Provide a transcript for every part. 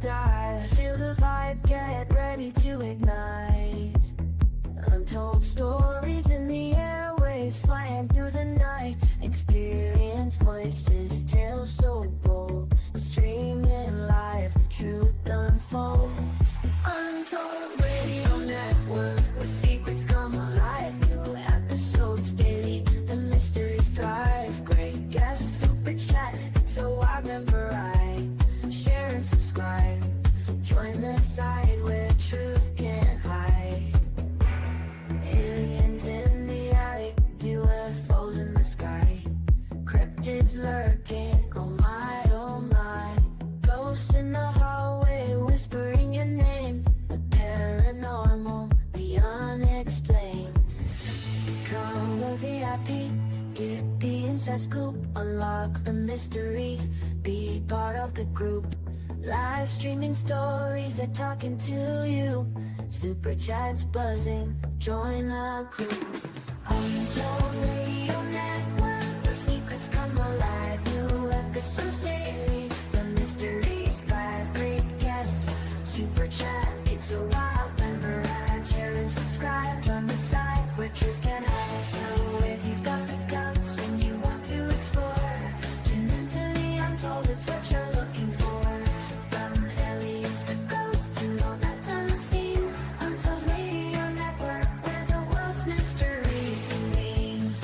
die. Feel the vibe, get ready to ignite. Untold stories in the airways, flying through the night. Experience voices, tales so bold. Streaming live, the truth unfolds. Untold Radio Network, where secrets come alive. New episodes daily, the mysteries thrive. Great guests, super chat, so I remember I share and subscribe. Join the side where truth can't hide. Aliens in the attic, UFOs in the sky. Cryptids lurking, oh my, oh my. Ghosts in the hallway, whispering your name. The paranormal, the unexplained. Become a VIP, get the inside scoop. Unlock the mysteries, be part of the group. Live streaming stories are talking to you. Super chats buzzing, join the crew. Untold Radio Network, the secrets come alive. New episodes daily, the mysteries live. Great guests, super chat, it's a wild member. Share and subscribe on the side where truth can hide. So if you've got the guts and you want to explore, tune into the untold, it's what you're looking for. From aliens to ghosts and all that's unseen. Untold Radio Network, where the world's mysteries convene.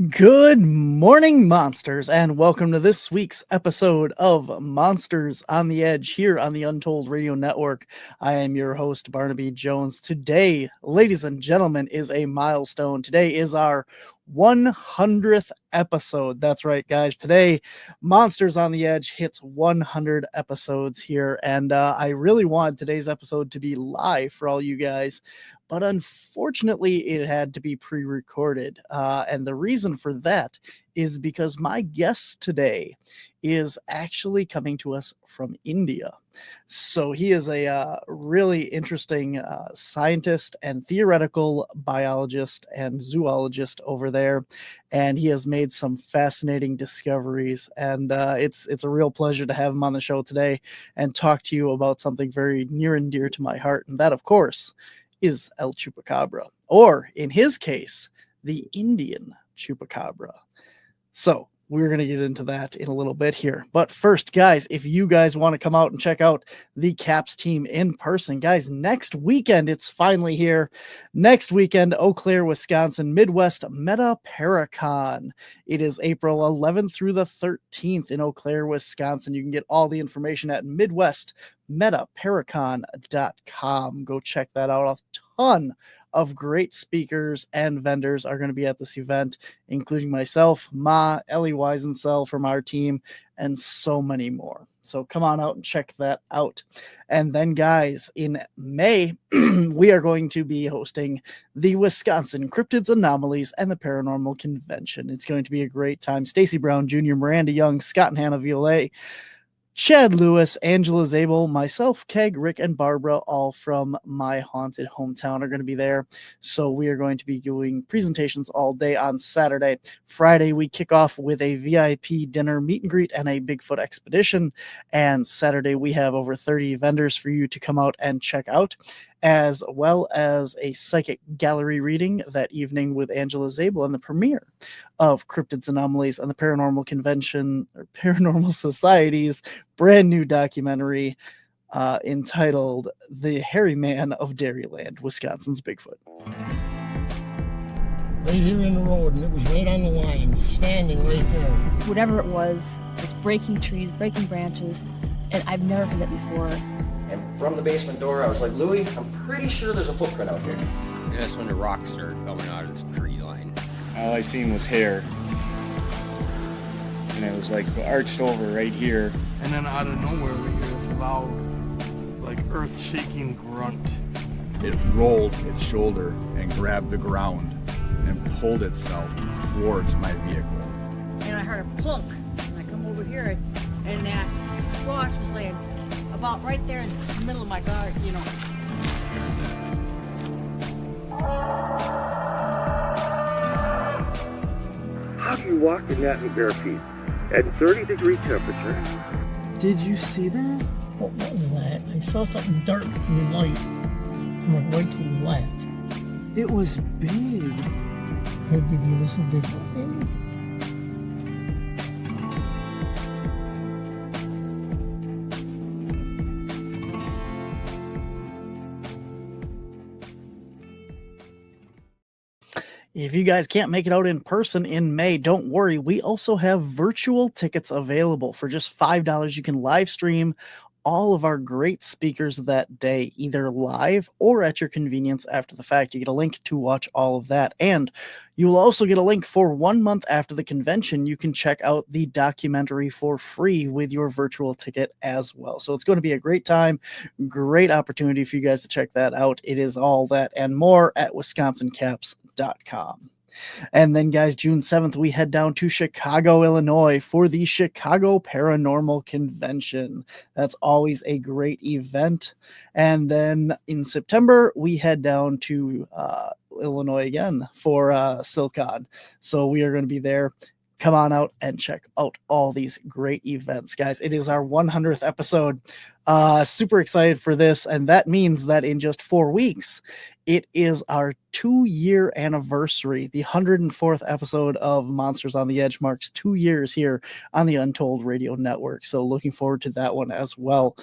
Good morning, monsters, and welcome to this week's episode of Monsters on the Edge here on the Untold Radio Network. I am your host, Barnaby Jones. Today, ladies and gentlemen, is a milestone. Today is our 100th episode. That's right, guys. Today, Monsters on the Edge hits 100 episodes here, and I really wanted today's episode to be live for all you guys, but unfortunately it had to be pre-recorded. And the reason for that is because my guest today is actually coming to us from India. So he is a really interesting scientist and theoretical biologist and zoologist over there. And he has made some fascinating discoveries. And it's a real pleasure to have him on the show today and talk to you about something very near and dear to my heart. And that, of course, is El Chupacabra, or in his case, the Indian Chupacabra. So we're going to get into that in a little bit here. But first, guys, if you guys want to come out and check out the Caps team in person, guys, next weekend, it's finally here. Next weekend, Eau Claire, Wisconsin, Midwest Meta Paracon. It is April 11th through the 13th in Eau Claire, Wisconsin. You can get all the information at midwestmetaparacon.com. Go check that out. A ton of great speakers and vendors are going to be at this event, including myself, Ellie Weisensell from our team, and so many more. So come on out and check that out. And then, guys, in May, we are going to be hosting the Wisconsin Cryptids, Anomalies, and the Paranormal Convention. It's going to be a great time. Stacy Brown Jr., Miranda Young, Scott and Hannah Violet, Chad Lewis, Angela Zabel, myself, Keg, Rick, and Barbara, all from my haunted hometown, are going to be there. So we are going to be doing presentations all day on Saturday. Friday, we kick off with a VIP dinner, meet and greet, and a Bigfoot expedition. And Saturday, we have over 30 vendors for you to come out and check out, as well as a psychic gallery reading that evening with Angela Zabel and the premiere of Cryptids, Anomalies, and the Paranormal Convention, or Paranormal Society's brand new documentary entitled The Hairy Man of Dairyland, Wisconsin's Bigfoot. Right here in the road, and it was right on the line, standing right there. Whatever it was breaking trees, breaking branches, and I've never heard that before. And from the basement door, I was like, Louie, I'm pretty sure there's a footprint out here. And that's when the rocks started coming out of this tree line. All I seen was hair. And it was like arched over right here. And then out of nowhere we hear this loud, like earth-shaking grunt. It rolled its shoulder and grabbed the ground and pulled itself towards my vehicle. And I heard a plunk, and I come over here, and that squash was laying about right there in the middle of my garden, you know. How do you walk in that in bare feet at 30-degree temperature? Did you see that? What was that? I saw something dark in the light from the right to the left. It was big. Could be the little Bigfoot, maybe? If you guys can't make it out in person in May, don't worry. We also have virtual tickets available for just $5. You can live stream all of our great speakers that day, either live or at your convenience after the fact. You get a link to watch all of that. And you will also get a link for 1 month after the convention. You can check out the documentary for free with your virtual ticket as well. So it's going to be a great time, great opportunity for you guys to check that out. It is all that and more at wisconsincaps.com. And then, guys, June 7th, we head down to Chicago, Illinois for the Chicago Paranormal Convention. That's always a great event. And then in September, we head down to Illinois again for SilCon. So we are going to be there. Come on out and check out all these great events, guys. It is our 100th episode. Super excited for this. And that means that in just 4 weeks, it is our 2-year anniversary. The 104th episode of Monsters on the Edge marks 2 years here on the Untold Radio Network. So looking forward to that one as well.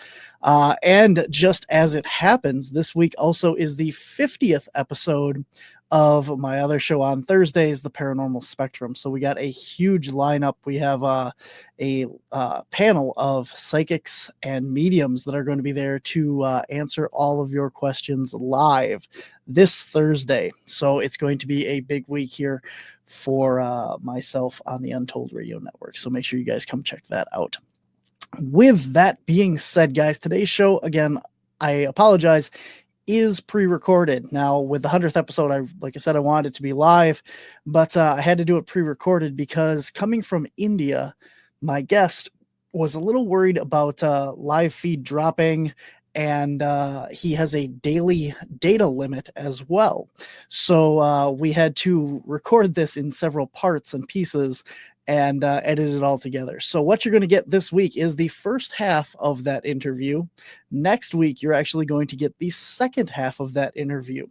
And just as it happens, this week also is the 50th episode of my other show on Thursdays, The Paranormal Spectrum. So we got a huge lineup. We have a panel of psychics and mediums that are going to be there to answer all of your questions live this Thursday. So it's going to be a big week here for myself on the Untold Radio Network. So make sure you guys come check that out. With that being said, guys, today's show, again, I apologize, is pre-recorded. Now, with the 100th episode, like I said, I wanted it to be live, but I had to do it pre-recorded because coming from India, my guest was a little worried about live feed dropping, and he has a daily data limit as well. So we had to record this in several parts and pieces and edit it all together. So what you're going to get this week is the first half of that interview. Next week, you're actually going to get the second half of that interview.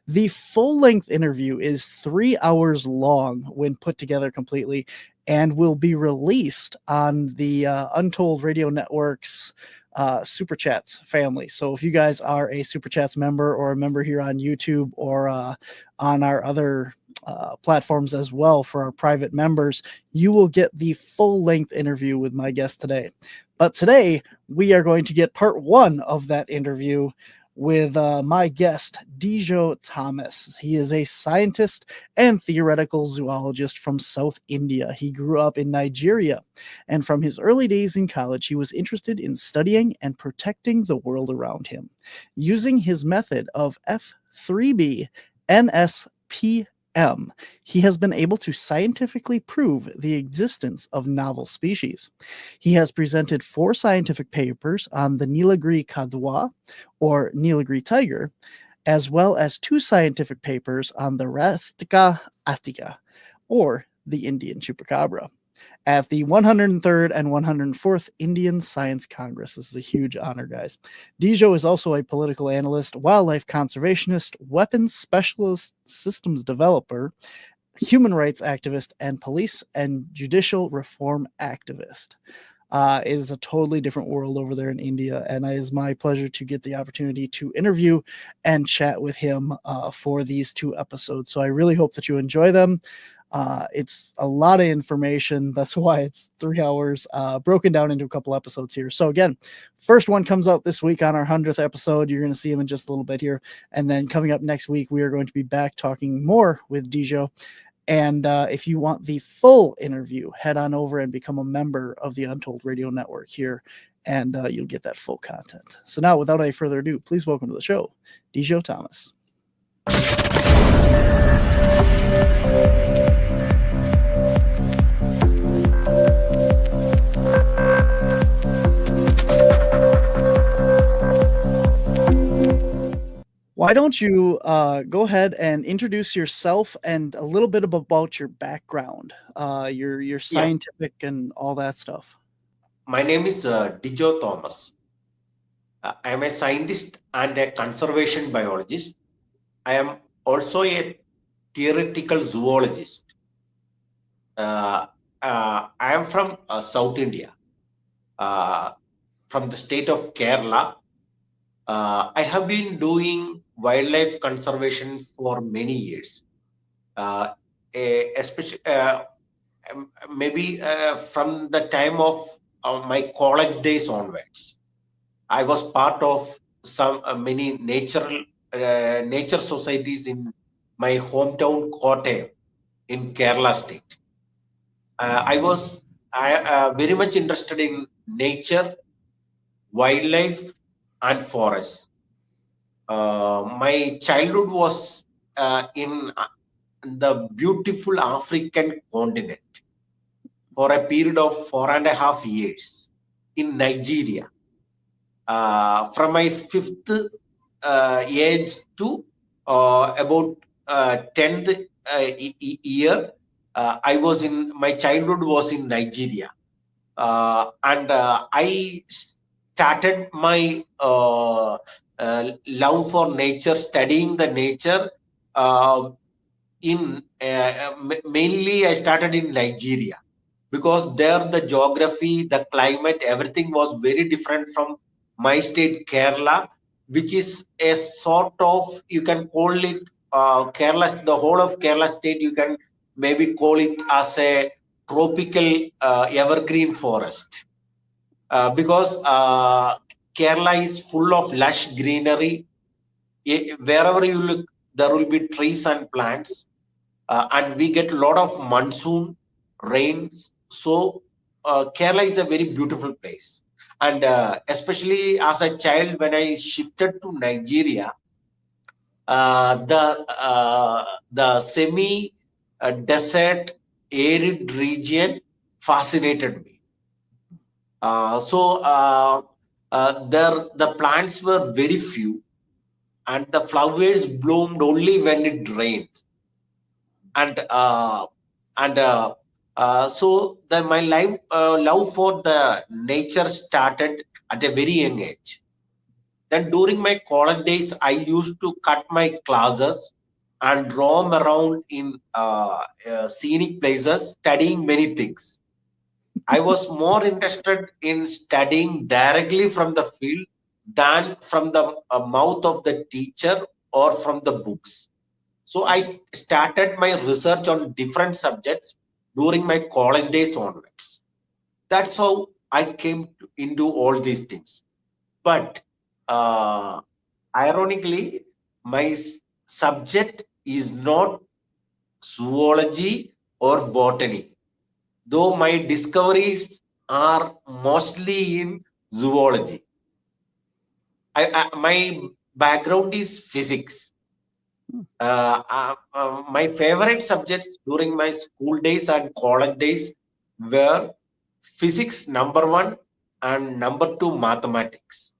The full-length interview is 3 hours long when put together completely and will be released on the Untold Radio Network's Super Chats family. So if you guys are a Super Chats member or a member here on YouTube or on our other platforms as well for our private members, you will get the full-length interview with my guest today. But today, we are going to get part 1 of that interview with my guest, Dijo Thomas. He is a scientist and theoretical zoologist from South India. He grew up in Nigeria, and from his early days in college, he was interested in studying and protecting the world around him. Using his method of F3B NSP M, he has been able to scientifically prove the existence of novel species. He has presented 4 scientific papers on the Neelagiri Kaduva, or Neelagiri Tiger, as well as 2 scientific papers on the Raktha Athika, or the Indian Chupacabra, at the 103rd and 104th Indian Science Congress. This is a huge honor, guys. Dijo is also a political analyst, wildlife conservationist, weapons specialist, systems developer, human rights activist, and police and judicial reform activist. It is a totally different world over there in India, and it is my pleasure to get the opportunity to interview and chat with him for these 2 episodes. So I really hope that you enjoy them. It's a lot of information. That's why it's 3 hours broken down into a couple episodes here. So again, first one comes out this week on our 100th episode. You're going to see him in just a little bit here. And then coming up next week, we are going to be back talking more with Dijo. And if you want the full interview, head on over and become a member of the Untold Radio Network here, and you'll get that full content. So now, without any further ado, please welcome to the show, Dijo Thomas. Why don't you go ahead and introduce yourself and a little bit about your background, your scientific and all that stuff. My name is Dijo Thomas. I am a scientist and a conservation biologist. I am also a theoretical zoologist. I am from South India, from the state of Kerala. I have been doing wildlife conservation for many years, especially maybe from the time of my college days onwards. I was part of some many nature societies in my hometown Kottayam in Kerala state. I was very much interested in nature, wildlife, and forests. My childhood was in the beautiful African continent for a period of 4.5 years in Nigeria. From my 5th age to about 10th year, my childhood was in Nigeria, and I started my love for nature, studying the nature. Mainly I started in Nigeria, because there the geography, the climate, everything was very different from my state Kerala, which is a sort of, you can call it Kerala, the whole of Kerala state, you can maybe call it as a tropical evergreen forest, because Kerala is full of lush greenery. Wherever you look, there will be trees and plants, and we get a lot of monsoon rains. So Kerala is a very beautiful place, and especially as a child, when I shifted to Nigeria, the semi desert arid region fascinated me. The plants were very few, and the flowers bloomed only when it rained. And my love for the nature started at a very young age. Then during my college days, I used to cut my classes and roam around in scenic places, studying many things. I was more interested in studying directly from the field than from the mouth of the teacher or from the books. So I started my research on different subjects during my college days onwards. That's how I came into all these things. But ironically, my subject is not zoology or botany, though my discoveries are mostly in zoology. My background is physics. My favorite subjects during my school days and college days were physics number one and number two mathematics.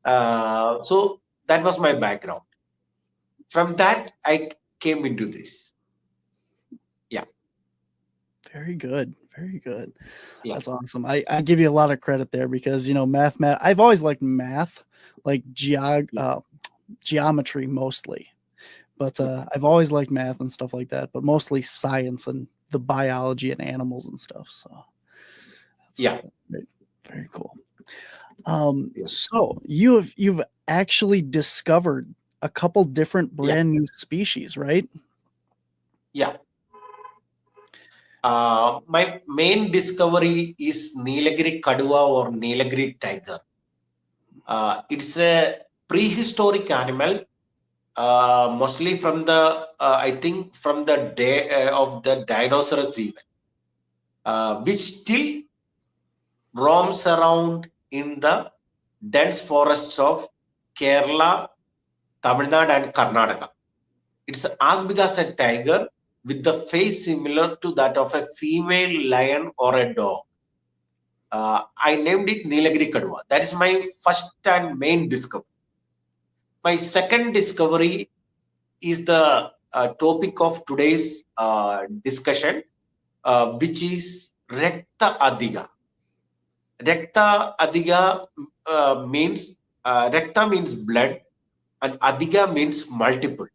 So that was my background. From that, I came into this. Yeah. Very good. Very good. Yeah. That's awesome. I give you a lot of credit there because, you know, I've always liked math, like geometry mostly. But I've always liked math and stuff like that, but mostly science and the biology and animals and stuff. So yeah. Very, very cool. So you've actually discovered a couple different brand new species, right? Yeah. My main discovery is Neelagiri Kaduva or Neelagiri Tiger. It's a prehistoric animal, mostly from the I think from the day of the dinosaurs even, which still roams around in the dense forests of Kerala, Tamil Nadu and Karnataka. It's as big as a tiger with the face similar to that of a female lion or a dog. I named it Neelagiri Kaduva. That is my first and main discovery. My second discovery is the topic of today's discussion, which is Raktha Athika. Raktha Athika means Raktha means blood and Athika means multiple.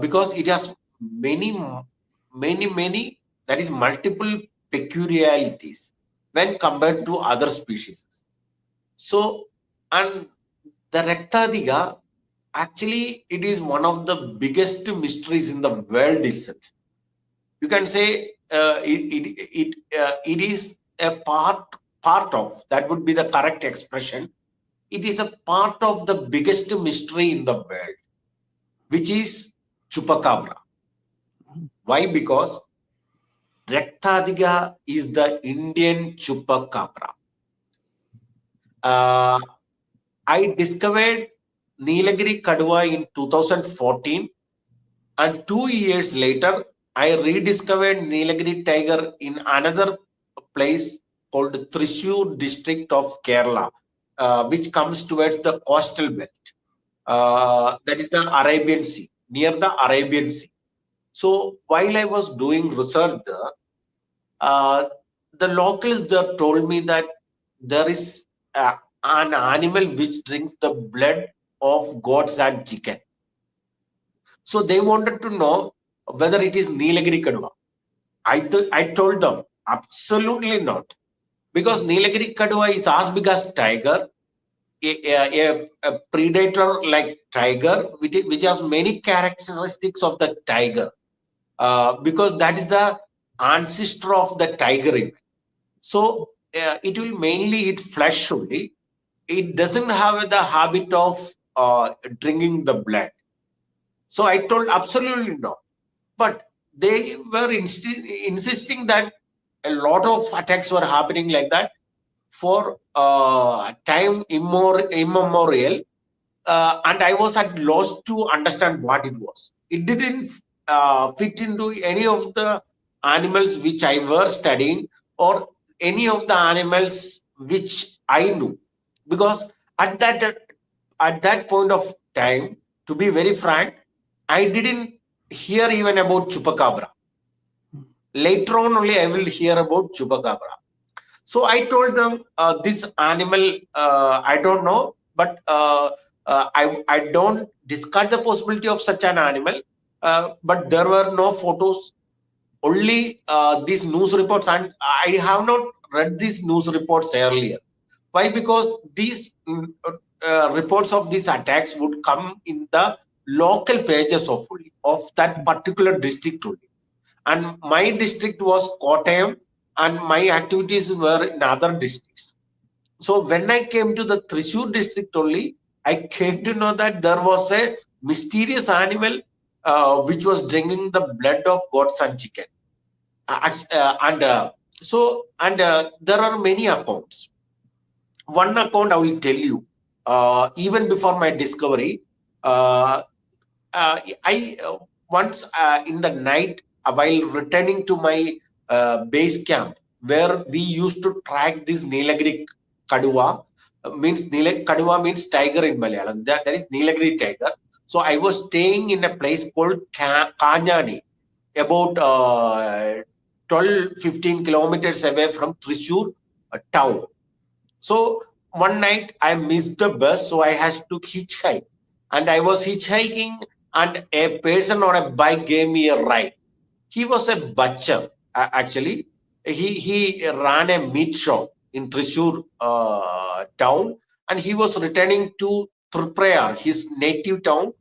Because it has many, that is multiple peculiarities when compared to other species. So, and the Raktha Athika, actually, it is one of the biggest mysteries in the world itself. You can say it is a part of, that would be the correct expression. It is a part of the biggest mystery in the world, which is Chupacabra. Why? Because Raktha Athika is the Indian Chupacabra. I discovered Neelagiri Kaduva in 2014, and 2 years later, I rediscovered Neelagiri Tiger in another place called Thrissur district of Kerala, which comes towards the coastal belt. That is the Arabian Sea, near the Arabian Sea. So while I was doing research there, the locals there told me that there is an animal which drinks the blood of goats and chicken. So they wanted to know whether it is Neelagiri Kaduva. I told them absolutely not, because Neelagiri Kaduva is as big as tiger, a predator like tiger, which has many characteristics of the tiger, because that is the ancestor of the tiger. So it will mainly eat flesh only. It doesn't have the habit of drinking the blood. So I told absolutely no. But they were insisting that a lot of attacks were happening like that for time immemorial, and I was at loss to understand what it was. It didn't fit into any of the animals which I were studying or any of the animals which I knew, because at that point of time, to be very frank, I didn't hear even about Chupacabra. Later on only I will hear about Chupacabra. So I told them, this animal, I don't know, but I don't discard the possibility of such an animal. But there were no photos, only these news reports, and I have not read these news reports earlier. Why? Because these reports of these attacks would come in the local pages of that particular district only. And my district was Kottayam, and my activities were in other districts. So when I came to the Thrissur district only, I came to know that there was a mysterious animal which was drinking the blood of goats and chicken. There are many accounts. One account I will tell you. Even before my discovery, once in the night while returning to my base camp where we used to track this Neelagiri Kaduva, Kaduva means tiger in Malayalam. That is Neelagiri Tiger. So I was staying in a place called Kanyani, about 12-15 kilometers away from Thrissur town. So one night I missed the bus, so I had to hitchhike. And I was hitchhiking, and a person on a bike gave me a ride. He was a butcher, actually. He ran a meat shop in Thrissur town, and he was returning to Triprayar, his native town,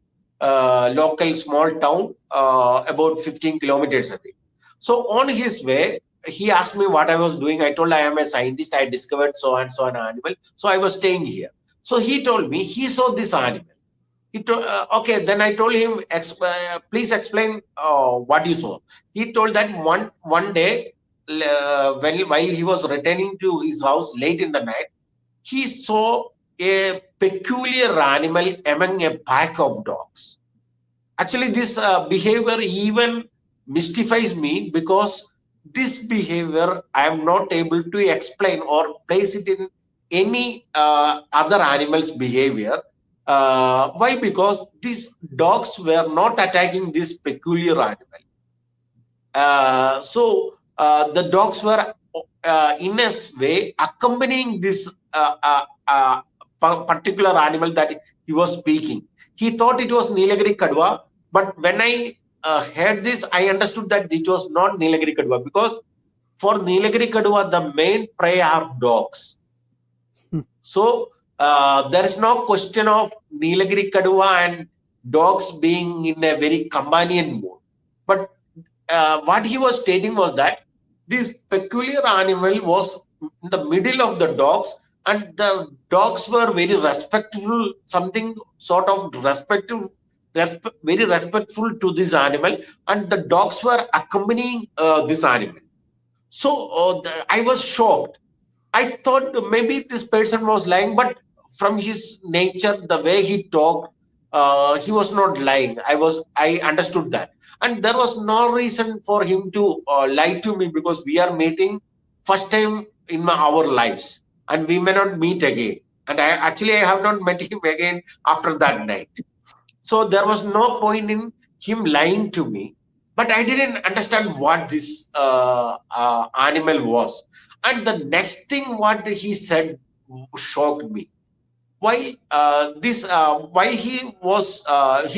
local small town, about 15 kilometers away. So on his way, he asked me what I was doing. I told I am a scientist. I discovered so and so an animal. So I was staying here. So he told me he saw this animal. He told, okay. Then I told him, please explain what you saw. He told that one day, while he was returning to his house late in the night, he saw a peculiar animal among a pack of dogs. Actually, this behavior even mystifies me, because this behavior I am not able to explain or place it in any other animal's behavior. Why? Because these dogs were not attacking this peculiar animal. So the dogs were in a way accompanying this particular animal that he was speaking. He thought it was Neelagiri Kaduva, but when I heard this, I understood that it was not Neelagiri Kaduva, because for Neelagiri Kaduva, the main prey are dogs. So there is no question of Neelagiri Kaduva and dogs being in a very companion mode. But what he was stating was that this peculiar animal was in the middle of the dogs, and the dogs were very respectful, something sort of very respectful to this animal, and the dogs were accompanying this animal. So I was shocked. I thought maybe this person was lying, but from his nature, the way he talked, he was not lying. I understood that, and there was no reason for him to lie to me, because we are meeting first time in our lives, and we may not meet again. And I have not met him again after that night. So there was no point in him lying to me. But I didn't understand what this animal was. And the next thing what he said shocked me. While he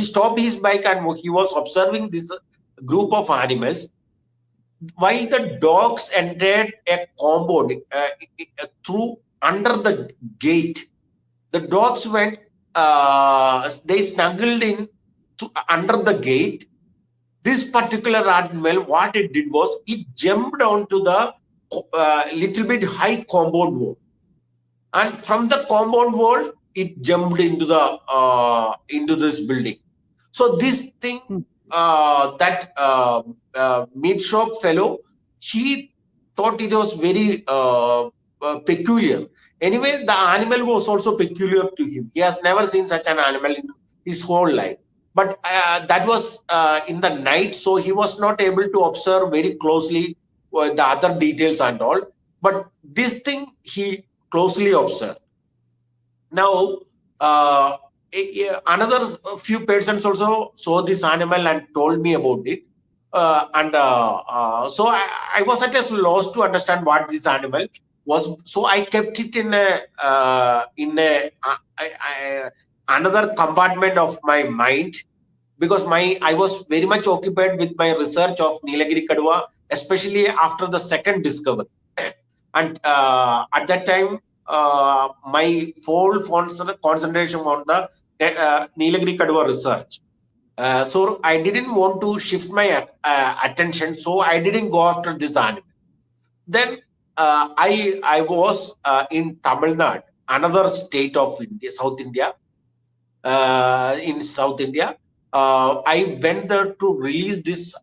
stopped his bike and he was observing this group of animals, while the dogs entered a compound through under the gate, the dogs went, they snuggled in under the gate. This particular animal, what it did was, it jumped onto the little bit high compound wall, and from the compound wall, it jumped into the into this building. So this thing, that meat shop fellow, he thought it was very peculiar. Anyway, the animal was also peculiar to him. He has never seen such an animal in his whole life. But that was in the night, so he was not able to observe very closely the other details and all. But this thing he closely observed. Now, another few persons also saw this animal and told me about it. So I was at a loss to understand what this animal was. So I kept it in another compartment of my mind, because I was very much occupied with my research of Neelagiri Kaduva, especially after the second discovery. And at that time, my full concentration on the Neelagiri Kaduva research. So I didn't want to shift my attention, so I didn't go after this animal. Then I was in Tamil Nadu, another state of India, South India. In South India, I went there to release this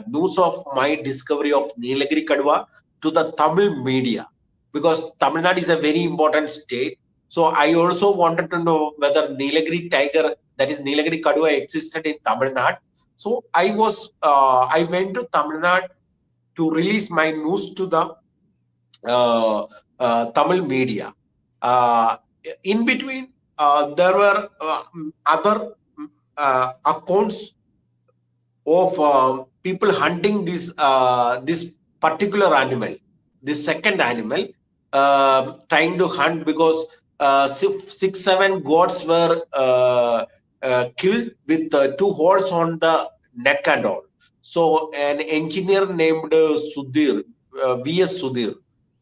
news of my discovery of Neelagiri Kaduva to the Tamil media, because Tamil Nadu is a very important state. So I also wanted to know whether Neelagiri Tiger, that is Neelagiri Kaduva, existed in Tamil Nadu. So I went to Tamil Nadu to release my news to the Tamil media. In between, there were other accounts of people hunting this particular animal, this second animal, trying to hunt because 6-7 goats were killed with 2 holes on the neck and all. So an engineer named Sudhir, V.S. Sudhir,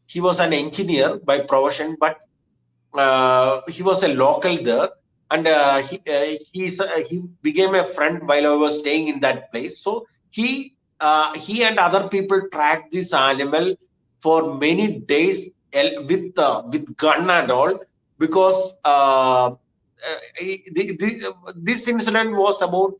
he was an engineer by profession, but he was a local there, and he became a friend while I was staying in that place. So he and other people tracked this animal for many days with gun and all, because this incident was about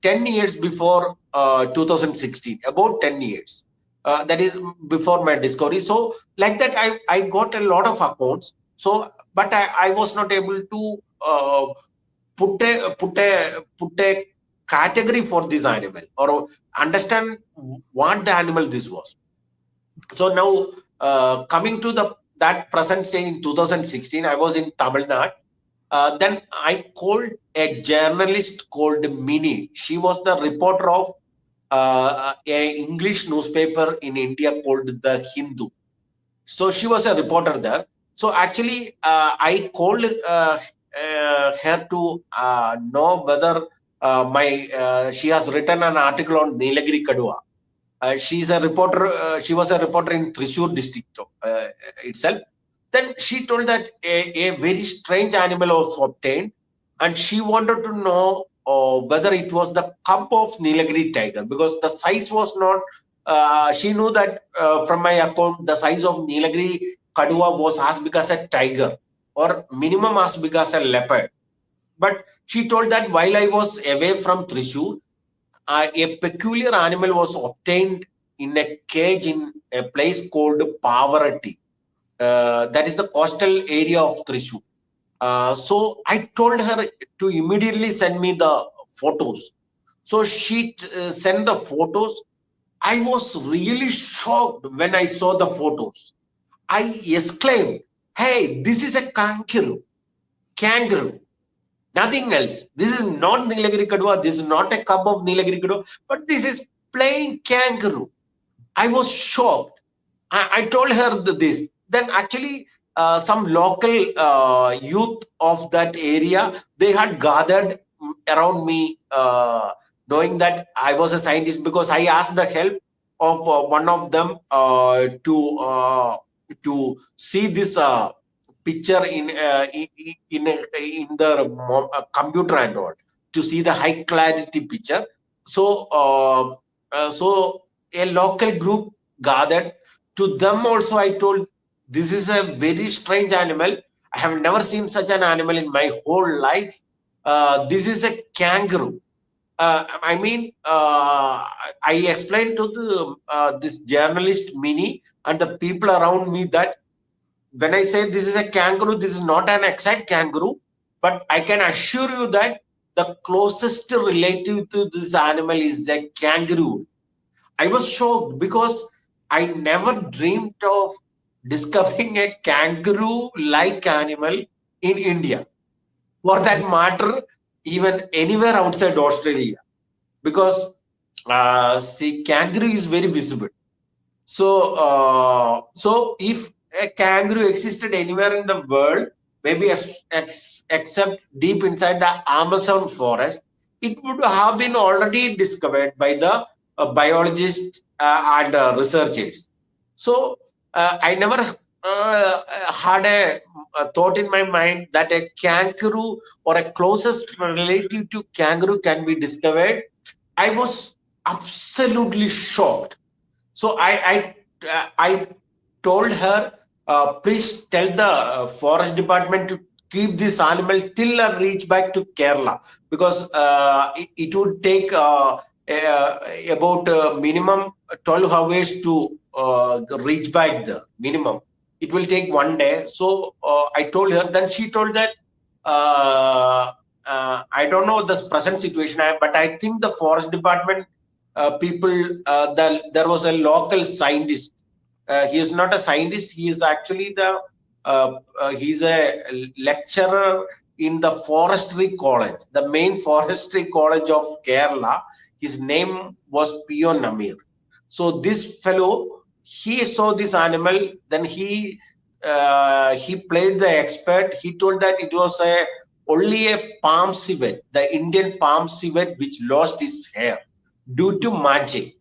10 years before 2016, about 10 years. That is before my discovery. So like that, I got a lot of accounts. So, but I was not able to put a category for this animal or understand what the animal this was. So now coming to that present stage in 2016, I was in Tamil Nadu. Then I called a journalist called Mini. She was the reporter of an English newspaper in India called The Hindu. So she was a reporter there. So actually, I called her to know whether she has written an article on Neelagiri Kaduva. She's a reporter. She was a reporter in Thrissur district itself. Then she told that a very strange animal was obtained, and she wanted to know whether it was the cub of Neelagiri tiger, because the size was not. She knew that from my account, the size of Neelagiri Kaduva was as big as a tiger, or minimum as big as a leopard. But she told that while I was away from Thrissur, a peculiar animal was obtained in a cage in a place called Pavaratti. That is the coastal area of Thrissur. So I told her to immediately send me the photos. So she sent the photos. I was really shocked when I saw the photos. I exclaimed, "Hey, this is a kangaroo! Kangaroo! Nothing else. This is not Neelagiri Kaduva. This is not a cub of Neelagiri Kaduva, but this is plain kangaroo." I was shocked. I told her this. Then actually, some local youth of that area, they had gathered around me, knowing that I was a scientist, because I asked the help of one of them to see this picture in the computer and all, to see the high clarity picture. So so a local group gathered. To them also I told, this is a very strange animal. I have never seen such an animal in my whole life. This is a kangaroo. I explained to this journalist Mini and the people around me that when I say this is a kangaroo, this is not an exact kangaroo, but I can assure you that the closest relative to this animal is a kangaroo. I was shocked because I never dreamed of discovering a kangaroo-like animal in India. For that matter, even anywhere outside Australia, because see, kangaroo is very visible. So so if a kangaroo existed anywhere in the world, maybe except deep inside the Amazon forest, it would have been already discovered by the biologists and researchers. So I never had a thought in my mind that a kangaroo or a closest relative to kangaroo can be discovered. I was absolutely shocked. So I told her, please tell the forest department to keep this animal till I reach back to Kerala, because it would take about minimum 12 hours to reach back the minimum it will take 1 day. So I told her. Then she told that I don't know the present situation, but I think the forest department people, there was a local scientist. He is not a scientist. He is actually he's a lecturer in the forestry college, the main forestry college of Kerala. His name was Pio Namir. So this fellow, he saw this animal. Then he played the expert. He told that it was only a palm civet, the Indian palm civet, which lost its hair due to magic.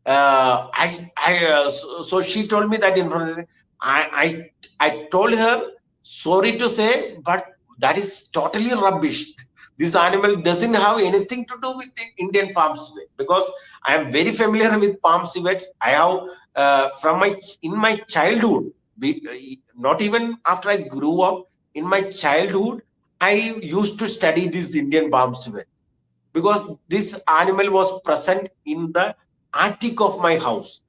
So she told me that information. I told her, sorry to say, but that is totally rubbish. This animal doesn't have anything to do with the Indian palm civet, because I am very familiar with palm civets. I have in my childhood, not even after I grew up, in my childhood, I used to study this Indian palm civet, because this animal was present in the attic of my house.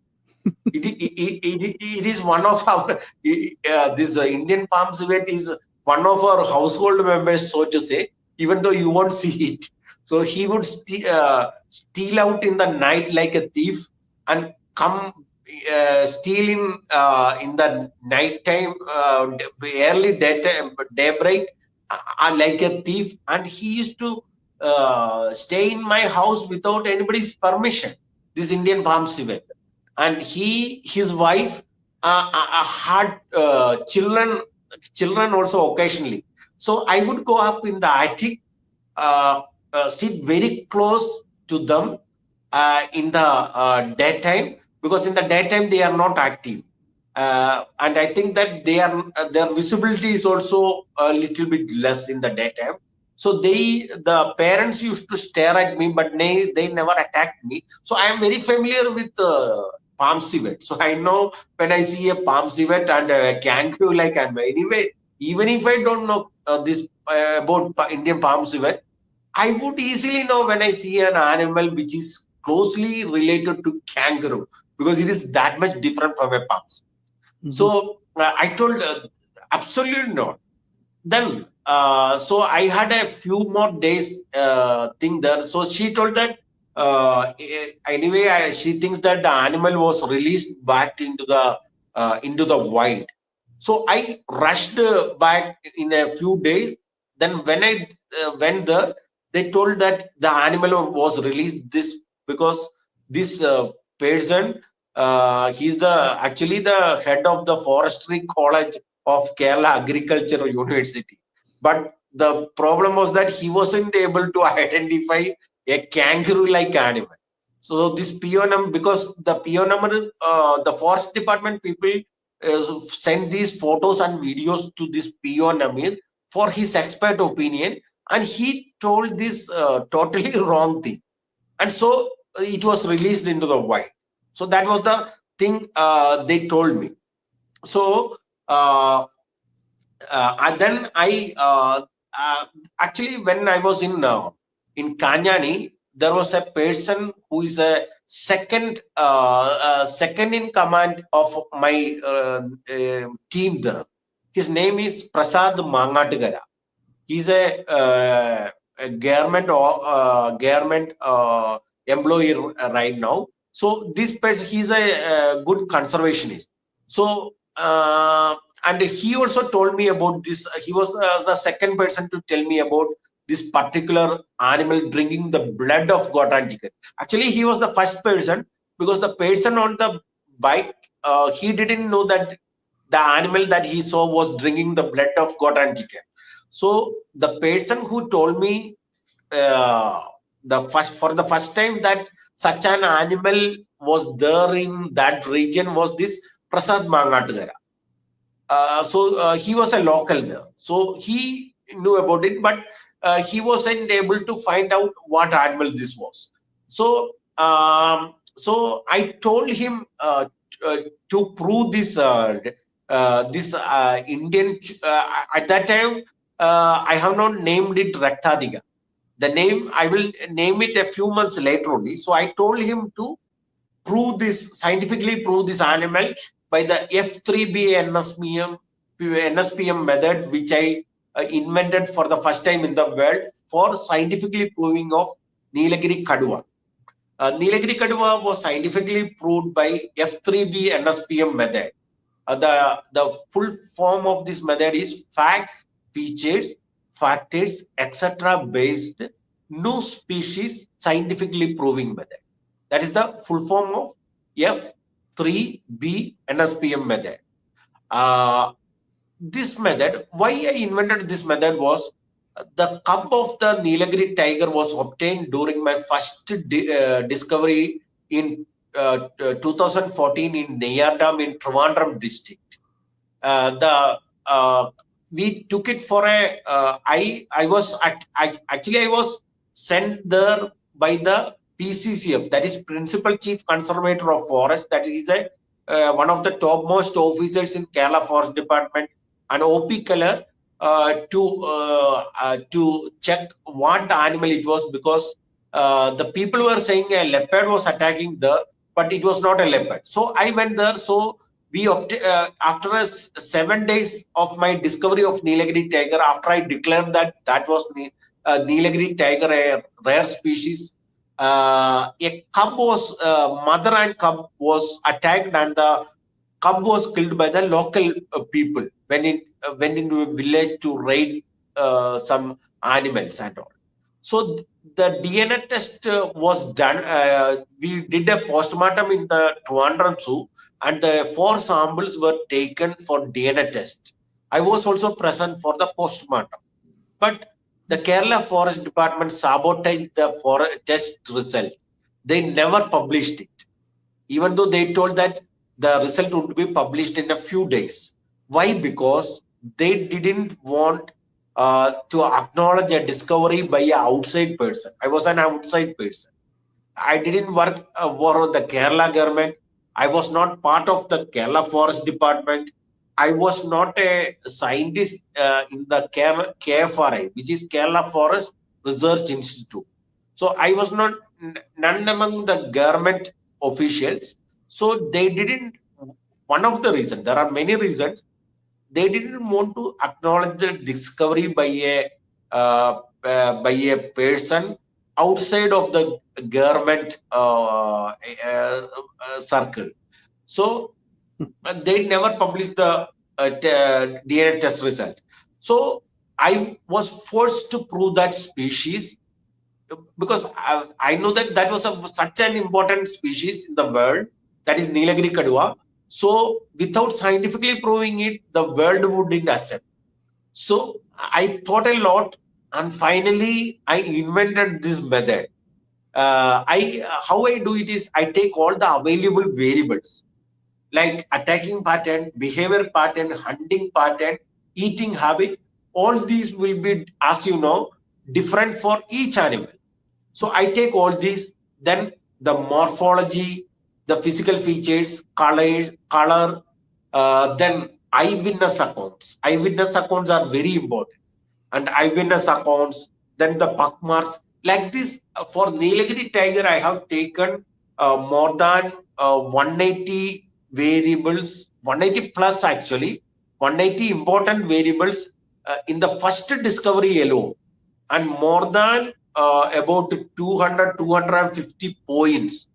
It is one of our this Indian palm civet is one of our household members, so to say, even though you won't see it. So he would steal out in the night like a thief and come steal in the night time, early daytime, daybreak, like a thief, and he used to stay in my house without anybody's permission, this Indian palm civet. And his wife had children also occasionally. So I would go up in the attic, sit very close to them in the daytime, because in the daytime they are not active. And I think that their visibility is also a little bit less in the daytime. So the parents used to stare at me, but they never attacked me. So I am very familiar with palm civet. So I know when I see a palm civet and a kangaroo like animal. Anyway, even if I don't know this about Indian palm civet, I would easily know when I see an animal which is closely related to kangaroo, because it is that much different from a palm civet. So I told absolutely not. Then so I had a few more days thing there. So she told that anyway she thinks that the animal was released back into the wild. So I rushed back in a few days. Then when I went there, they told that the animal was released because this person, he's actually the head of the forestry college of Kerala Agricultural University. But the problem was that he wasn't able to identify a kangaroo-like animal. So this pionum, because the pionum, the forest department people send these photos and videos to this pionamir for his expert opinion, and he told this totally wrong thing, and so it was released into the wild. So that was the thing they told me. So and then I actually, when I was in Kanyani, there was a person who is a second in command of my team there. His name is Prasad Mangatigara. He's a government employee right now. So this person, he's a good conservationist. So and he also told me about this. He was the second person to tell me about this particular animal drinking the blood of goat and chicken. Actually, he was the first person, because the person on the bike, he didn't know that the animal that he saw was drinking the blood of goat and chicken. So the person who told me for the first time that such an animal was there in that region was this Prasad Mangatigara. So he was a local there. So he knew about it, but he wasn't able to find out what animal this was. So so I told him to prove this Indian at that time I have not named it Raktha Athika. The name, I will name it a few months later only. So I told him to scientifically prove this animal by the F3B NSPM method, which I invented for the first time in the world for scientifically proving of Neelagiri Kaduva. Neelagiri Kaduva was scientifically proved by F3B NSPM method. The full form of this method is facts, features, factors, etc. based new species scientifically proving method. That is the full form of F3B NSPM method. This method, why I invented this method was the cub of the Neelagiri tiger was obtained during my first discovery in 2014 in Neyardam in Trivandrum district. We took it for a I was sent there by the PCCF, that is Principal Chief Conservator of Forest, that is a one of the topmost officers in Kerala Forest Department, and OP color to check what animal it was, because the people were saying a leopard was attacking there, but it was not a leopard. So I went there. So we after 7 days of my discovery of Neelagiri tiger, after I declared that that was Neelagiri tiger, a rare species, a cub was mother and cub was attacked, and the cub was killed by the local people when it went into a village to raid some animals and all. So the DNA test was done. We did a postmortem in the Trivandrum Zoo, and the 4 samples were taken for DNA test. I was also present for the postmortem, but the Kerala Forest Department sabotaged the test result. They never published it, even though they told that the result would be published in a few days. Why? Because they didn't want to acknowledge a discovery by an outside person. I was an outside person. I didn't work for the Kerala government. I was not part of the Kerala Forest Department. I was not a scientist in the KFRI, which is Kerala Forest Research Institute. So I was not none among the government officials. So they didn't. One of the reasons, there are many reasons, they didn't want to acknowledge the discovery by a person outside of the government circle. So they never published the DNA test result. So I was forced to prove that species, because I know that that was such an important species in the world, that is Neelagiri Kaduva. So without scientifically proving it, the world wouldn't accept. So I thought a lot, and finally I invented this method. How I do it is, I take all the available variables like attacking pattern, behavior pattern, hunting pattern, eating habit. All these will be, as you know, different for each animal. So I take all these, then the morphology, the physical features, color, then eyewitness accounts. Eyewitness accounts are very important. And eyewitness accounts, then the buck marks. Like this, for Neelagiri tiger, I have taken more than 180 variables, 180 plus actually, 180 important variables in the first discovery alone, and more than about 200, 250 points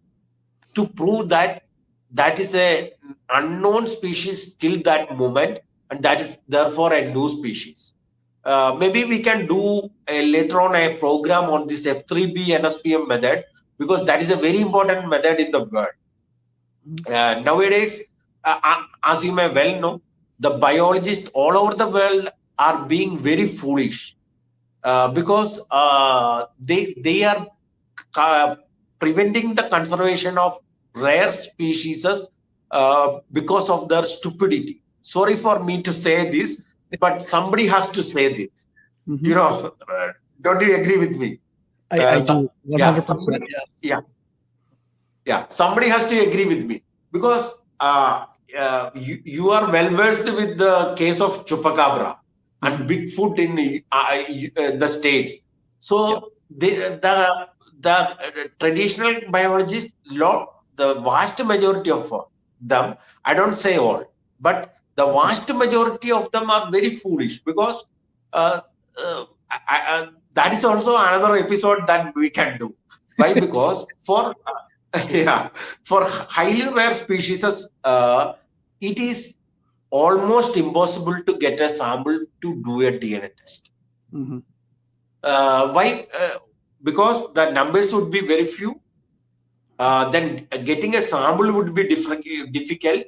to prove that that is a unknown species till that moment, and that is therefore a new species. Maybe we can do later on a program on this F3B NSPM method, because that is a very important method in the world. Nowadays, as you may well know, the biologists all over the world are being very foolish, because they are preventing the conservation of rare species because of their stupidity. Sorry for me to say this, but somebody has to say this. You know, don't you agree with me? I do. 100%. Yeah, somebody has to agree with me, because you are well versed with the case of Chupacabra and Bigfoot in the States. So the traditional biologists, the vast majority of them. I don't say all, but the vast majority of them are very foolish because that is also another episode that we can do. Why? Because for yeah, for highly rare species, it is almost impossible to get a sample to do a DNA test. Mm-hmm. Why? Because the numbers would be very few. Then getting a sample would be difficult.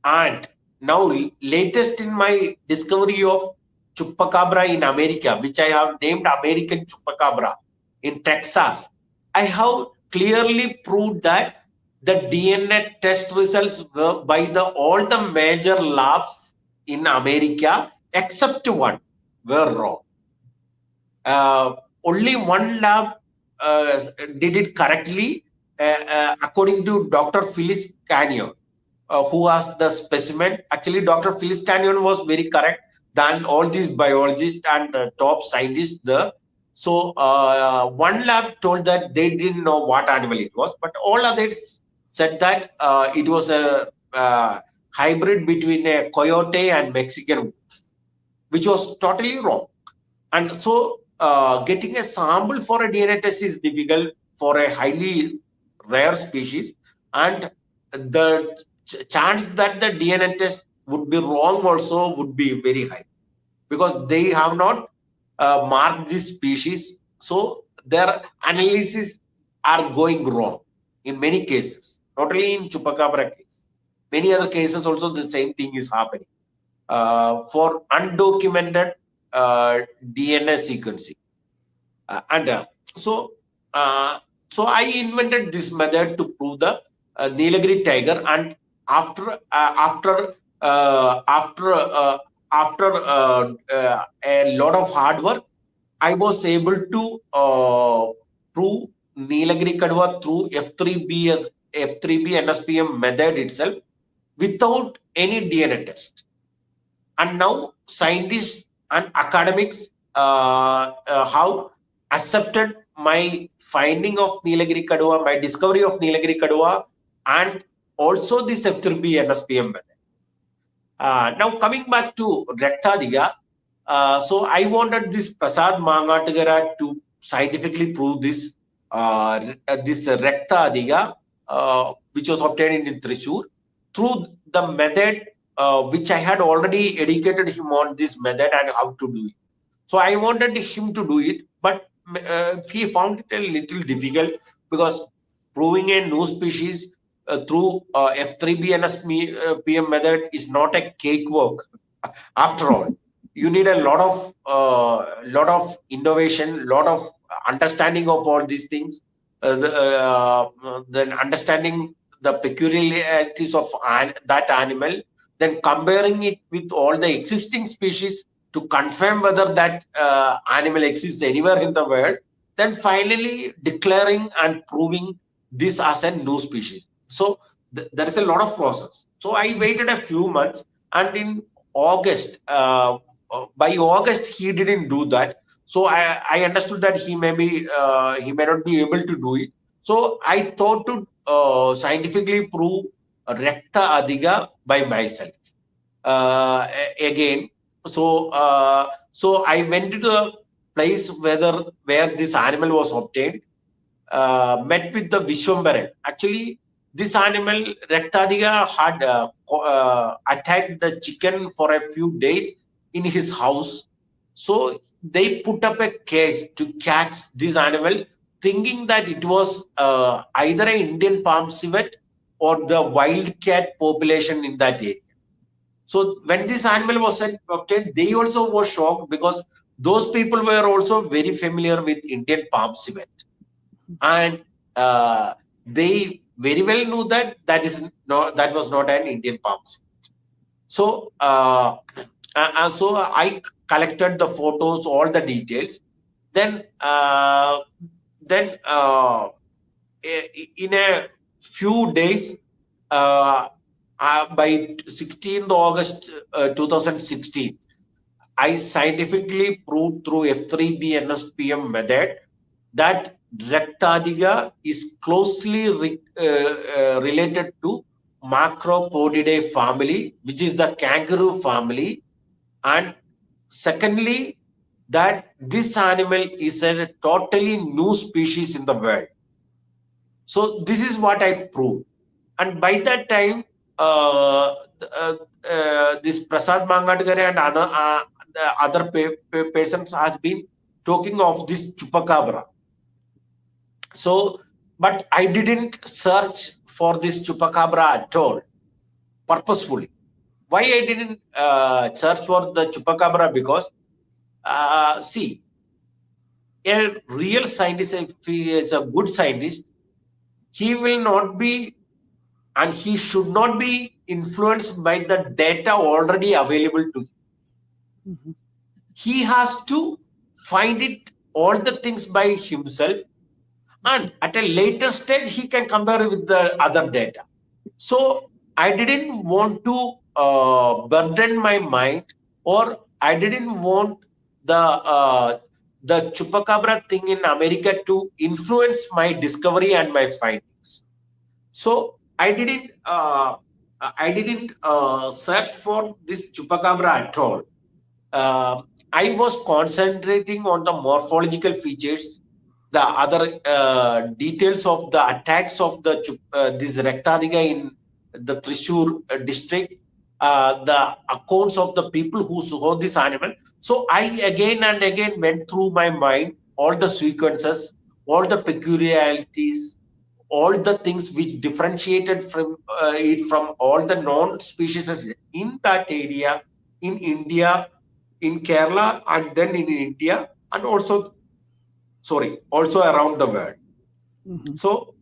And now, latest in my discovery of Chupacabra in America, which I have named American Chupacabra in Texas, I have clearly proved that the DNA test results were by all the major labs in America except one were wrong. Only one lab did it correctly, according to Dr. Phyllis Canyon, who has the specimen. Actually, Dr. Phyllis Canyon was very correct than all these biologists and top scientists there. So one lab told that they didn't know what animal it was, but all others said that it was a hybrid between a coyote and Mexican wolf, which was totally wrong. And so getting a sample for a DNA test is difficult for a highly rare species, and the chance that the DNA test would be wrong also would be very high, because they have not marked this species. So their analysis are going wrong in many cases, not only in Chupacabra case. Many other cases also the same thing is happening for undocumented DNA sequencing. So I invented this method to prove the Neelagiri tiger, and after a lot of hard work, I was able to prove Neelagiri Kaduva through F3B NSPM method itself without any DNA test. And now scientists and academics have accepted my finding of Neelagiri Kaduva, my discovery of Neelagiri Kaduva, and also this F3B NSPM method. Now coming back to Raktha Athika, so I wanted this Prasad Mangatagara to scientifically prove this Raktha Athika, which was obtained in Thrissur through the method which I had already educated him on this method and how to do it. So I wanted him to do it, but he found it a little difficult, because proving a new species through F3B NSPM method is not a cakewalk. After all, you need a lot of innovation, lot of understanding of all these things, then understanding the peculiarities of that animal, then comparing it with all the existing species to confirm whether that animal exists anywhere in the world, then finally declaring and proving this as a new species. So there is a lot of process. So I waited a few months, and in August, by August he didn't do that. So I understood that he may not be able to do it. So I thought to scientifically prove Raktha Athika by myself again. So I went to the place where this animal was obtained, met with the Vishwambaran. Actually, this animal, Raktha Athika, had attacked the chicken for a few days in his house. So they put up a cage to catch this animal, thinking that it was either an Indian palm civet or the wildcat population in that area. So when this animal was obtained, they also were shocked, because those people were also very familiar with Indian palm civet, and they very well knew that that was not an Indian palm civet. So so I collected the photos, all the details. Then in a few days, by 16th August 2016, I scientifically proved through F3B NSPM method that Raktha Athika is closely related to Macropodidae family, which is the kangaroo family, and secondly, that this animal is a totally new species in the world. So this is what I proved. And by that time, this Prasad Mangadkar and the other persons has been talking of this chupacabra. So, but I didn't search for this chupacabra at all, purposefully. Why I didn't search for the chupacabra? Because, see, a real scientist, if he is a good scientist, he will not be and he should not be influenced by the data already available to him. Mhm. He has to find it all the things by himself, and at a later stage he can compare with the other data. So I didn't want to burden my mind, or I didn't want the chupacabra thing in America to influence my discovery and my findings. So I didn't search for this chupacabra at all. I was concentrating on the morphological features, the other details of the attacks of the this Raktha Athika in the Thrissur district, the accounts of the people who saw this animal. So I again and again went through my mind all the sequences, all the peculiarities, all the things which differentiated from it from all the known species in that area, in India, in Kerala, and then in India, and also, also around the world. Mhm. So,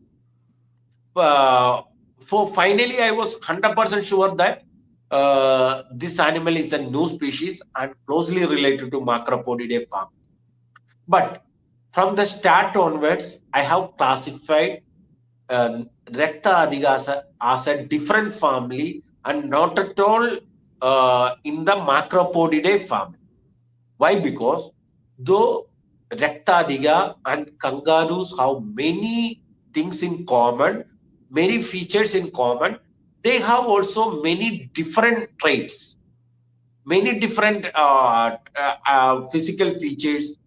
for finally, I was 100% sure that this animal is a new species and closely related to Macropodidae family. But from the start onwards, I have classified Raktha Athika as a different family and not at all in the Macropodidae family. Why? Because though Raktha Athika and kangaroos have many things in common, many features in common, they have also many different traits, many different physical features.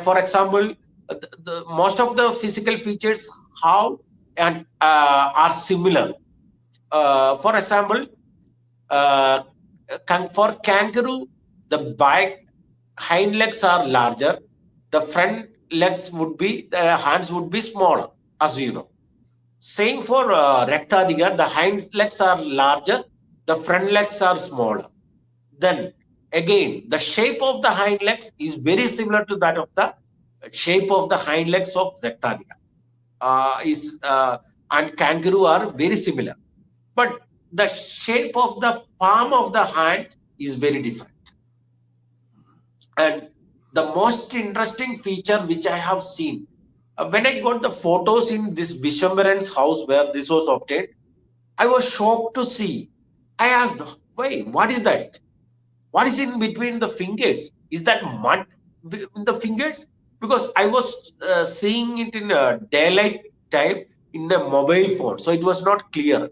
For example, most of the physical features how and are similar. For example, uh, for kangaroo, the back hind legs are larger, the front legs would be, the hands would be smaller, as you know. Same for Raktha Athika, the hind legs are larger, the front legs are smaller. Then again, the shape of the hind legs is very similar to that of the shape of the hind legs of Raktha Athika. And kangaroo are very similar, but the shape of the palm of the hand is very different. And the most interesting feature which I have seen, when I got the photos in this Vishwambaran's house where this was obtained, I was shocked to see. I asked, wait, what is that? What is in between the fingers? Is that mud in the fingers? Because I was seeing it in a daylight time in a mobile phone, so it was not clear.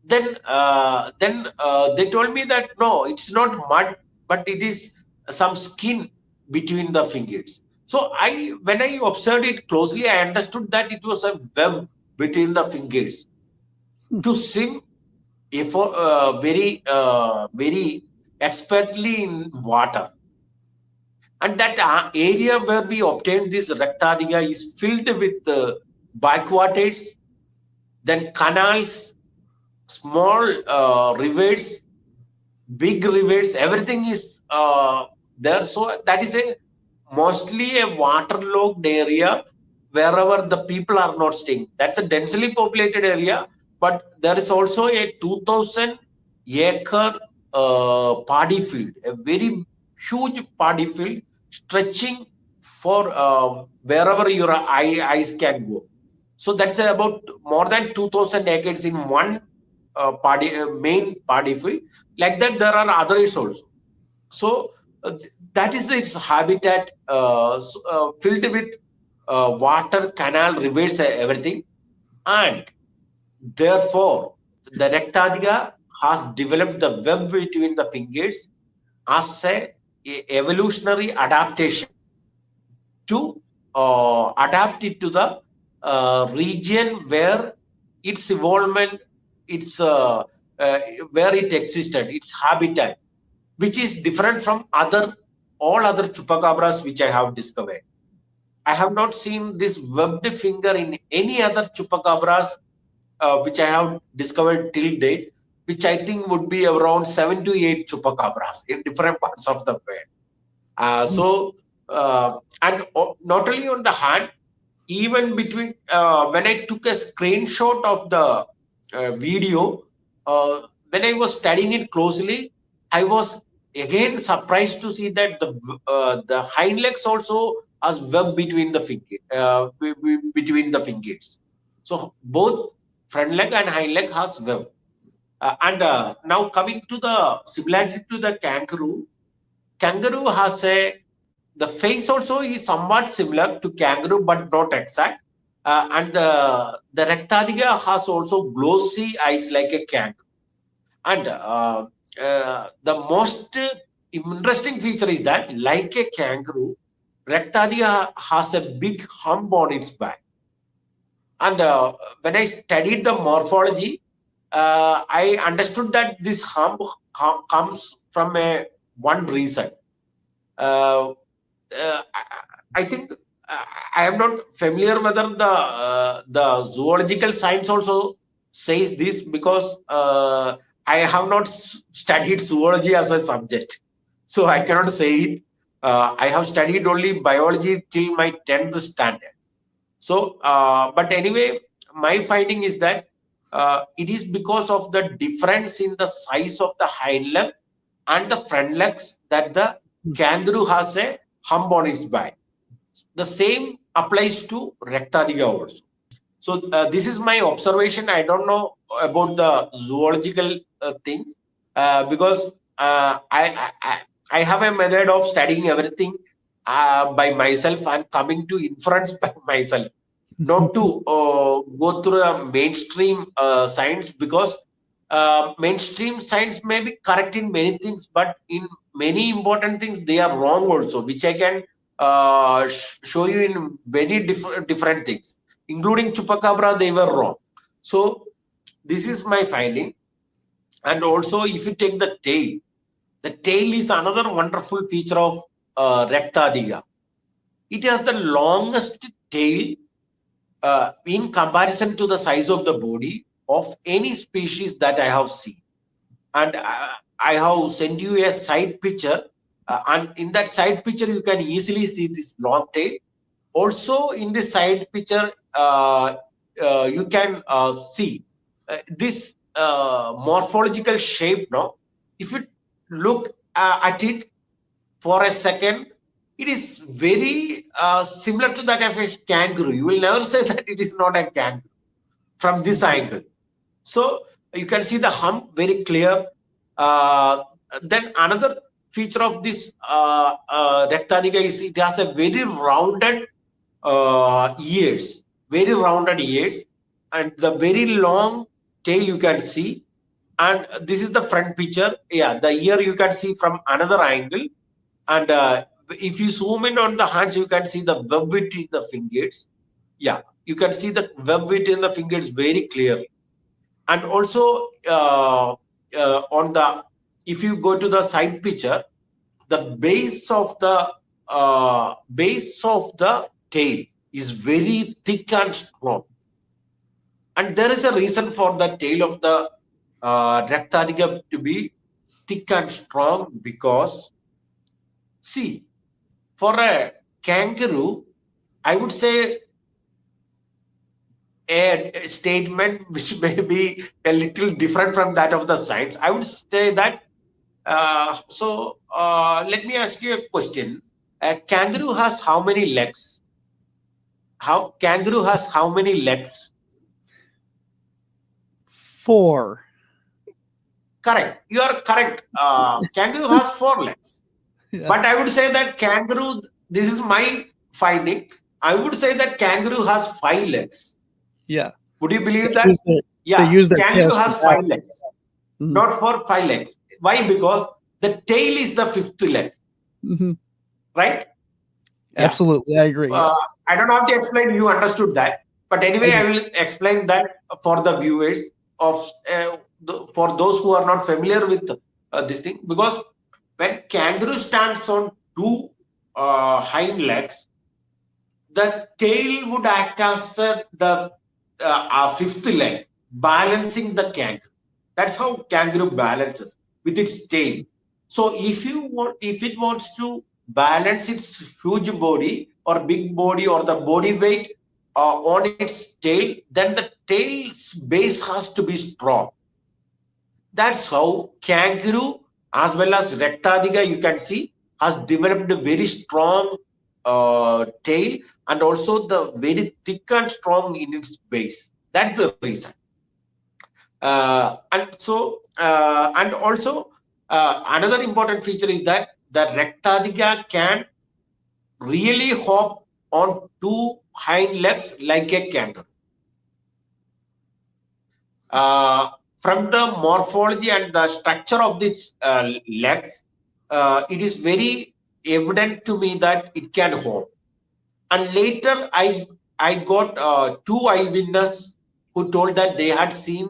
Then they told me that no, it's not mud, but it is some skin between the fingers. So when I observed it closely, I understood that it was a web between the fingers to swim very expertly in water. And that area where we obtained this Raktha Athika is filled with backwaters, then canals, small rivers, big rivers, everything is there. So that is a mostly a waterlogged area wherever the people are not staying. That's a densely populated area, but there is also a 2,000-acre paddy field, a very huge paddy field stretching for wherever your eyes can go. So that's about more than 2,000 acres in one main paddy field. Like that, there are others also. So that is this habitat filled with water, canal, rivers, everything, and therefore the Raktha Athika has developed the web between the fingers as a evolutionary adaptation to adapt it to the region where its evolvement, its where it existed, its habitat, which is different from all other chupacabras which I have discovered. I have not seen this webbed finger in any other chupacabras which I have discovered till date, which I think would be around 7 to 8 chupacabras in different parts of the world. And not only on the hand, even between when I took a screenshot of the video, when I was studying it closely, I was again surprised to see that the hind legs also has web between the between the fingers. So both front leg and hind leg has web. Now coming to the similarity to the kangaroo, kangaroo has the face also is somewhat similar to kangaroo, but not exact. The Raktha Athika has also glossy eyes like a kangaroo. And the most interesting feature is that, like a kangaroo, Raktha Athika has a big hump on its back. And when I studied the morphology, I understood that this hump comes from one reason. I think I am not familiar whether the zoological science also says this, because I have not studied zoology as a subject, so I cannot say it. I have studied only biology till my 10th standard. So, but anyway, my finding is that it is because of the difference in the size of the hind leg and the front legs that the kangaroo has a hump on its back. The same applies to Raktha Athika also. So this is my observation. I don't know about the zoological things, because I have a method of studying everything by myself and coming to inference by myself, not to go through a mainstream science, because mainstream science may be correct in many things, but in many important things they are wrong also, which I can show you in very different things, including chupacabra. They were wrong. So this is my finding. And also, if you take the tail is another wonderful feature of Raktha Athika. It has the longest tail in comparison to the size of the body of any species that I have seen. And I have sent you a side picture, and in that side picture you can easily see this long tail. Also in this side picture you can see this morphological shape. Now if you look at it for a second, it is very similar to that of a kangaroo. You will never say that it is not a kangaroo from this angle. So you can see the hump very clear. Then another feature of this Raktha Athika is it has a very rounded ears, and the very long tail you can see. And this is the front picture. Yeah, the ear you can see from another angle. And if you zoom in on the hands, you can see the web between the fingers. Yeah, you can see the web between the fingers very clearly. And also if you go to the side picture, the base of the tail is very thick and strong. And there is a reason for the tail of the Raktha Athika to be thick and strong, because see, for a kangaroo, I would say a statement which may be a little different from that of the science. I would say that let me ask you a question. A kangaroo has how many legs? Kangaroo has how many legs? 4. Correct. You are correct. Kangaroo has 4 legs. Yeah. But I would say that kangaroo, this is my finding, I would say that kangaroo has 5 legs. Yeah. Would you believe that? Yeah, they use their kangaroo tails has for 5 balance. legs, not for 5 legs. Why? Because the tail is the 5th leg, right? Yeah. Absolutely, I agree. Yes. I don't have to explain. You understood that, but anyway, I will explain that for the viewers of for those who are not familiar with this thing. Because when kangaroo stands on 2 hind legs, the tail would act as the 5th leg, balancing the kangaroo. That's how kangaroo balances with its tail. So if it wants to balance its huge body or big body or the body weight on its tail, then the tail's base has to be strong. That's how kangaroo as well as Raktha Athika, you can see, has developed a very strong tail and also the very thick and strong in its base. That's the reason. And also another important feature is that the Raktha Athika can really hop on 2 hind legs like a kangaroo. From the morphology and the structure of its legs, it is very evident to me that it can hop. And later, I got 2 eyewitnesses who told that they had seen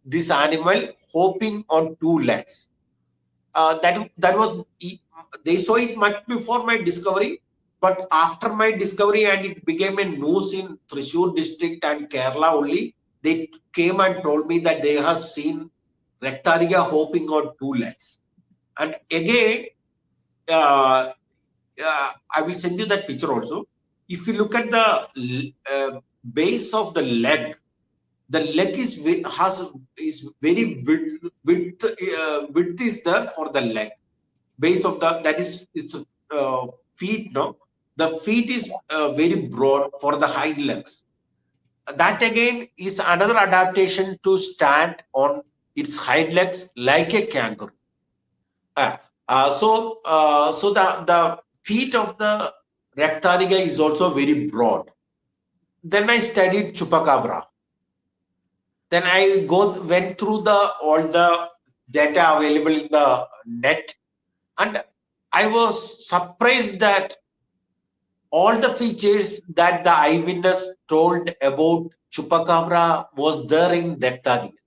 this animal hopping on 2 legs. That was, they saw it much before my discovery, but after my discovery and it became a news in Thrissur district and Kerala only, they came and told me that they have seen Raktha Athika hopping on 2 legs. And again, I will send you that picture also. If you look at the base of the leg is very width is there for the leg. Base of that is its feet. No, the feet is very broad for the hind legs. That again is another adaptation to stand on its hind legs like a kangaroo. So the feet of the Raktha Athika is also very broad. Then I studied Chupacabra. Then I went through all the data available in the net, and I was surprised that all the features that the eyewitness told about Chupacabra was there in Raktha Athika.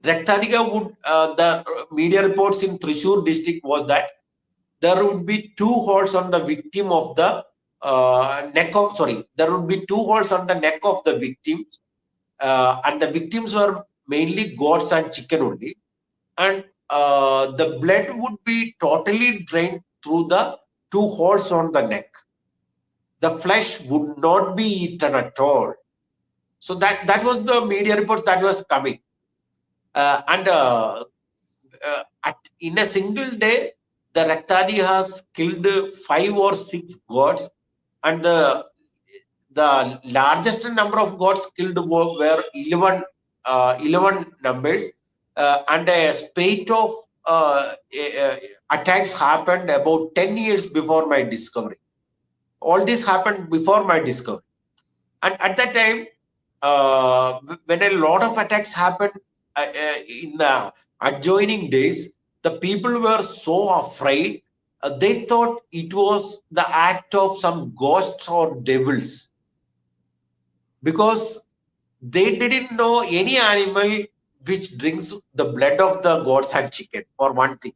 Raktha Athika would the media reports in Thrissur district was that there would be 2 holes on the victim of the there would be 2 holes on the neck of the victims, and the victims were mainly goats and chicken only, and the blood would be totally drained through the 2 holes on the neck. The flesh would not be eaten at all. So that was the media reports that was coming, in a single day, the Raktha Athika has killed 5 or 6 goats, and the largest number of goats killed were 11 numbers, and a spate of attacks happened about 10 years before my discovery. All this happened before my discovery, and at that time, when a lot of attacks happened in the adjoining days, the people were so afraid. They thought it was the act of some ghosts or devils, because they didn't know any animal which drinks the blood of the goats and chicken, for one thing.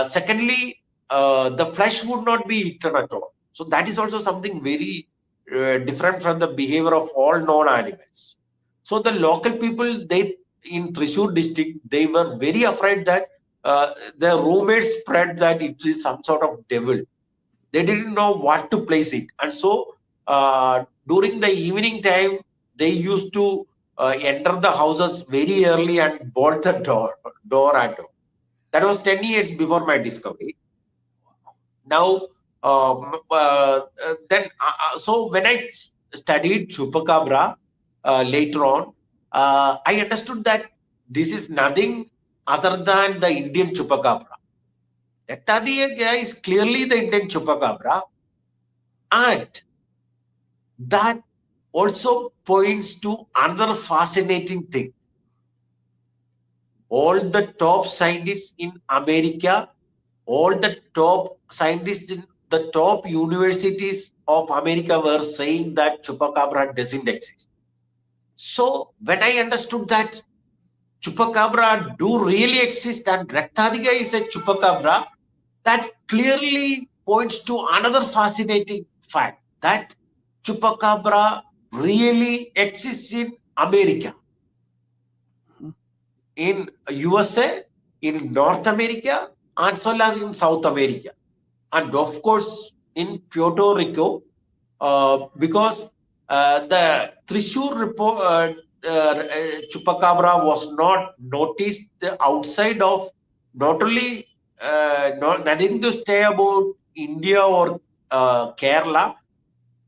Secondly, the flesh would not be eaten at all. So that is also something very different from the behavior of all known animals. So the local people, they in Thrissur district, they were very afraid that the rumors spread that it is some sort of devil. They didn't know what to place it, and so during the evening time, they used to enter the houses very early and bolt the door and door. That was 10 years before my discovery. Now, so when I studied Chupacabra later on, I understood that this is nothing other than the Indian Chupacabra. Raktha Athika is clearly the Indian Chupacabra, and that also points to another fascinating thing. All the top scientists in America, all the top scientists in the top universities of America were saying that Chupacabra doesn't exist. So when I understood that Chupacabra do really exist and Raktha Athika is a Chupacabra, that clearly points to another fascinating fact, that Chupacabra really exists in America, in USA, in North America, as well as in South America, and of course in Puerto Rico, because the Thrissur report, Chupacabra was not noticed outside of, not only nothing to say about India or Kerala,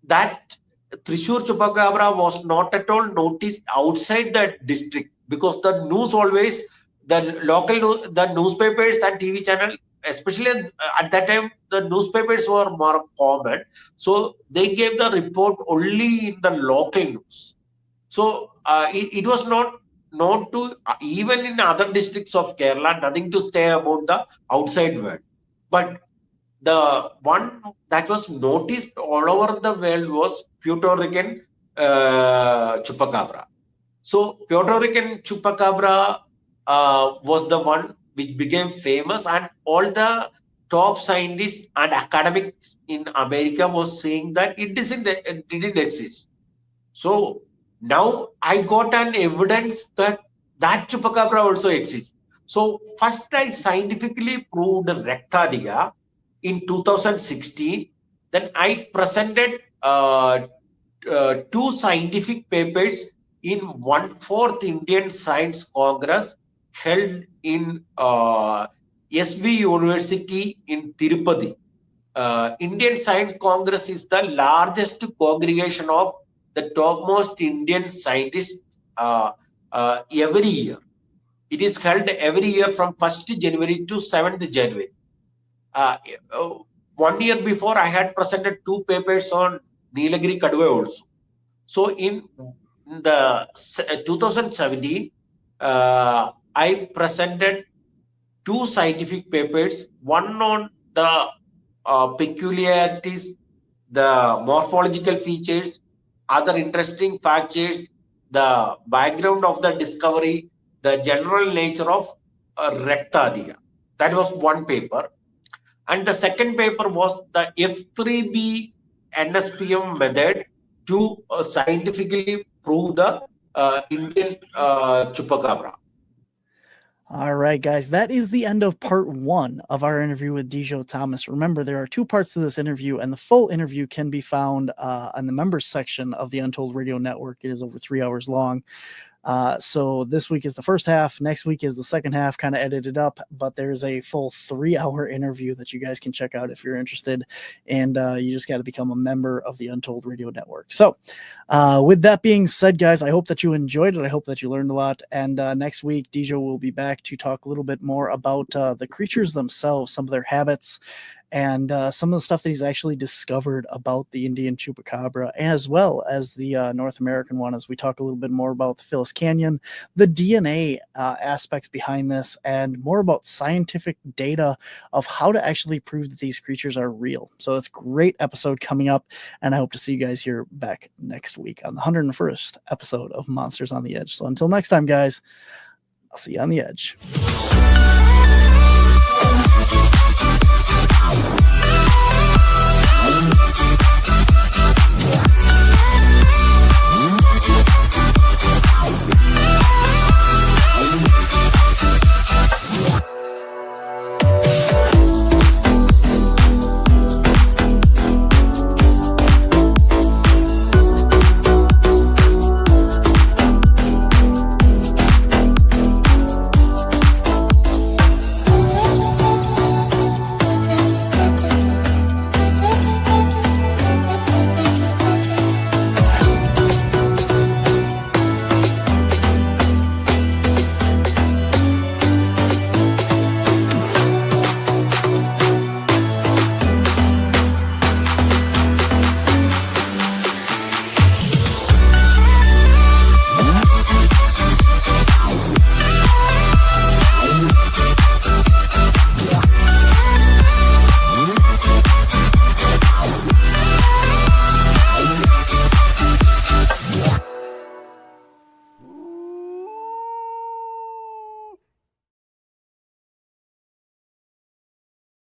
that Thrissur Chupacabra was not at all noticed outside the district, because the news always, the local the newspapers and TV channel, especially at that time, the newspapers were more common, so they gave the report only in the local news. So it was not known to even in other districts of Kerala, nothing to say about the outside world. But the one that was noticed all over the world was Puerto Rican Chupacabra. So Puerto Rican Chupacabra was the one which became famous, and all the top scientists and academics in America was saying that it didn't exist. So now I got an evidence that Chupacabra also exists. So first I scientifically proved Raktha Athika in 2016. Then I presented 2 scientific papers in 1/4 Indian Science Congress held in SV University in Tirupati. Indian Science Congress is the largest congregation of the topmost Indian scientists every year. It is held every year from 1st January to 7th January. 1 year before, I had presented 2 papers on Neelagiri Kaduva also. So in the 2017, I presented 2 scientific papers, one on the peculiarities, the morphological features, other interesting factors, the background of the discovery, the general nature of Raktha Athika. That was one paper. And the second paper was the F3B NSPM method to scientifically prove the Indian Chupacabra. All right, guys, that is the end of part 1 of our interview with Dijo Thomas. Remember, there are 2 parts to this interview, and the full interview can be found on the members section of the Untold Radio Network. It is over 3 hours long. So this week is the first half, next week is the second half, kind of edited up, but there's a full 3-hour interview that you guys can check out if you're interested, and you just got to become a member of the Untold Radio Network. So with that being said, guys, I hope that you enjoyed it. I hope that you learned a lot, and next week Dijo will be back to talk a little bit more about the creatures themselves, some of their habits, and some of the stuff that he's actually discovered about the Indian Chupacabra, as well as the North American one, as we talk a little bit more about the Phyllis Canyon, the DNA aspects behind this, and more about scientific data of how to actually prove that these creatures are real. So it's a great episode coming up, and I hope to see you guys here back next week on the 101st episode of Monsters on the Edge. So until next time, guys, I'll see you on the edge.